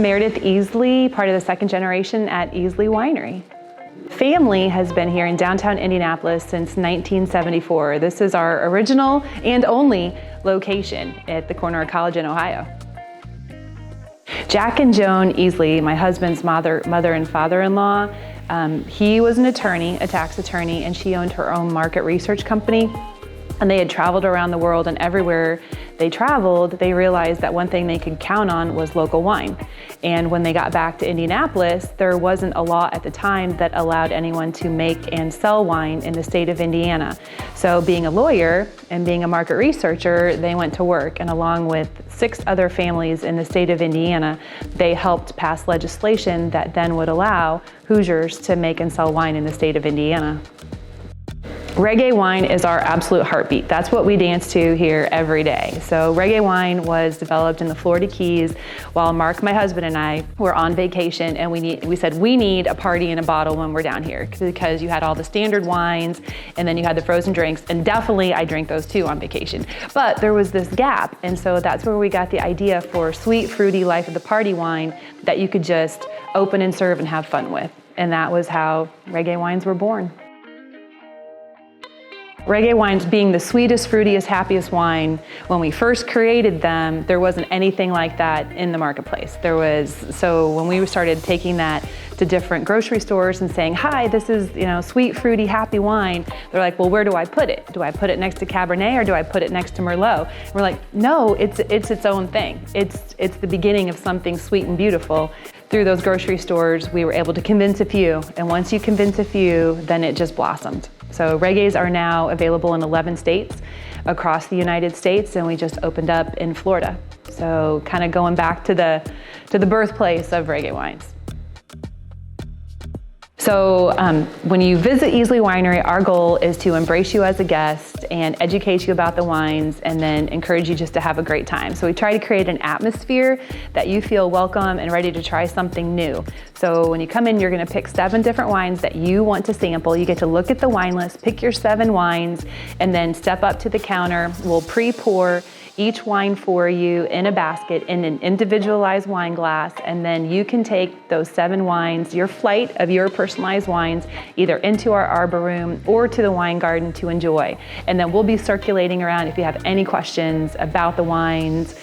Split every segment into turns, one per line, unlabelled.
I'm Meredith Easley, part of the second generation at Easley Winery. Family has been here in downtown Indianapolis since 1974. This is our original and only location at the corner of College and Ohio. Jack and Joan Easley, my husband's mother and father-in-law, he was an attorney, a tax attorney, and she owned her own market research company. And they had traveled around the world, and everywhere they traveled, they realized that one thing they could count on was local wine. And when they got back to Indianapolis, there wasn't a law at the time that allowed anyone to make and sell wine in the state of Indiana. So being a lawyer and being a market researcher, they went to work, and along with 6 other families in the state of Indiana, they helped pass legislation that then would allow Hoosiers to make and sell wine in the state of Indiana. Reggae wine is our absolute heartbeat. That's what we dance to here every day. So reggae wine was developed in the Florida Keys while Mark, my husband, and I were on vacation, and we said we need a party in a bottle when we're down here, because you had all the standard wines and then you had the frozen drinks, and definitely I drink those too on vacation. But there was this gap, and so that's where we got the idea for sweet, fruity, life of the party wine that you could just open and serve and have fun with. And that was how reggae wines were born. Reggae wines being the sweetest, fruitiest, happiest wine, when we first created them, there wasn't anything like that in the marketplace. So when we started taking that to different grocery stores and saying, hi, this is sweet, fruity, happy wine, they're like, well, where do I put it? Do I put it next to Cabernet or do I put it next to Merlot? And we're like, no, it's its own thing. It's the beginning of something sweet and beautiful. Through those grocery stores, we were able to convince a few, and once you convince a few, then it just blossomed. So reggaes are now available in 11 states across the United States, and we just opened up in Florida. So kind of going back to the birthplace of reggae wines. So when you visit Easley Winery, our goal is to embrace you as a guest and educate you about the wines, and then encourage you just to have a great time. So we try to create an atmosphere that you feel welcome and ready to try something new. So when you come in, you're gonna pick 7 different wines that you want to sample. You get to look at the wine list, pick your 7 wines, and then step up to the counter. We'll pre-pour each wine for you in a basket in an individualized wine glass, and then you can take those 7 wines, your flight of your personalized wines, either into our arbor room or to the wine garden to enjoy. And then we'll be circulating around if you have any questions about the wines,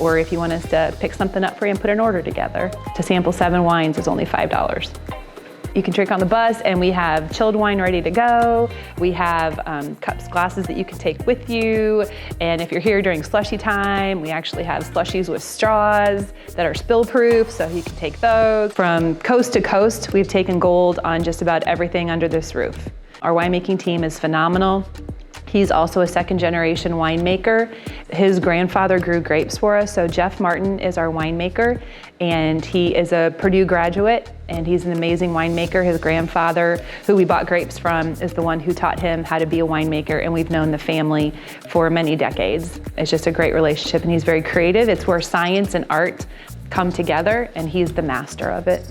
or if you want us to pick something up for you and put an order together. To sample 7 wines is only $5. You can drink on the bus, and we have chilled wine ready to go. We have cups, glasses that you can take with you. And if you're here during slushy time, we actually have slushies with straws that are spill proof, so you can take those. From coast to coast, we've taken gold on just about everything under this roof. Our winemaking team is phenomenal. He's also a second generation winemaker. His grandfather grew grapes for us, so Jeff Martin is our winemaker, and he is a Purdue graduate, and he's an amazing winemaker. His grandfather, who we bought grapes from, is the one who taught him how to be a winemaker, and we've known the family for many decades. It's just a great relationship, and he's very creative. It's where science and art come together, and he's the master of it.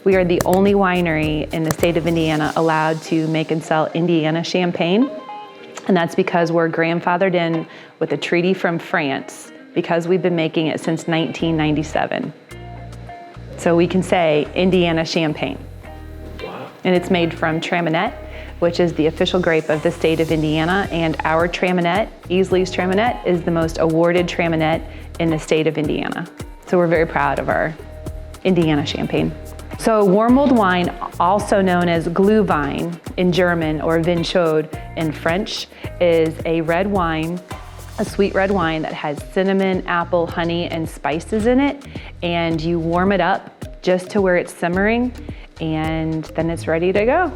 We are the only winery in the state of Indiana allowed to make and sell Indiana champagne. And that's because we're grandfathered in with a treaty from France, because we've been making it since 1997. So we can say Indiana champagne. Wow. And it's made from Traminette, which is the official grape of the state of Indiana. And our Traminette, Easley's Traminette, is the most awarded Traminette in the state of Indiana. So we're very proud of our Indiana champagne. So warm mulled wine, also known as Glühwein in German or Vin chaud in French, is a red wine, a sweet red wine that has cinnamon, apple, honey, and spices in it. And you warm it up just to where it's simmering, and then it's ready to go.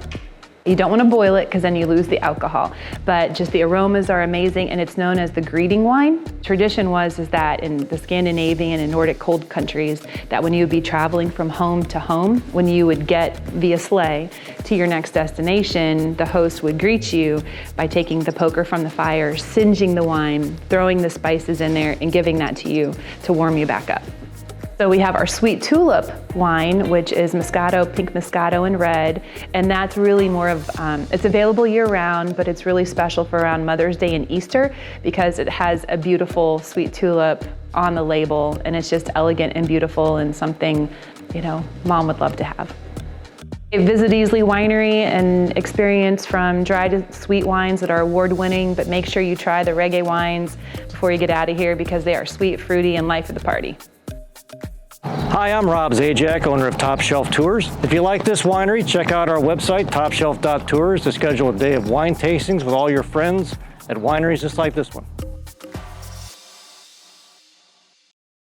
You don't want to boil it because then you lose the alcohol, but just the aromas are amazing, and it's known as the greeting wine. Tradition is that in the Scandinavian and Nordic cold countries, that when you would be traveling from home to home, when you would get via sleigh to your next destination, the host would greet you by taking the poker from the fire, singeing the wine, throwing the spices in there, and giving that to you to warm you back up. So we have our Sweet Tulip wine, which is Moscato, pink Moscato and red, and that's really more of, it's available year round, but it's really special for around Mother's Day and Easter because it has a beautiful sweet tulip on the label, and it's just elegant and beautiful and something, you know, Mom would love to have. Visit Easley Winery and experience from dry to sweet wines that are award-winning, but make sure you try the Reggae wines before you get out of here because they are sweet, fruity, and life of the party.
Hi, I'm Rob Zajac, owner of Top Shelf Tours. If you like this winery, check out our website, topshelf.tours, to schedule a day of wine tastings with all your friends at wineries just like this one.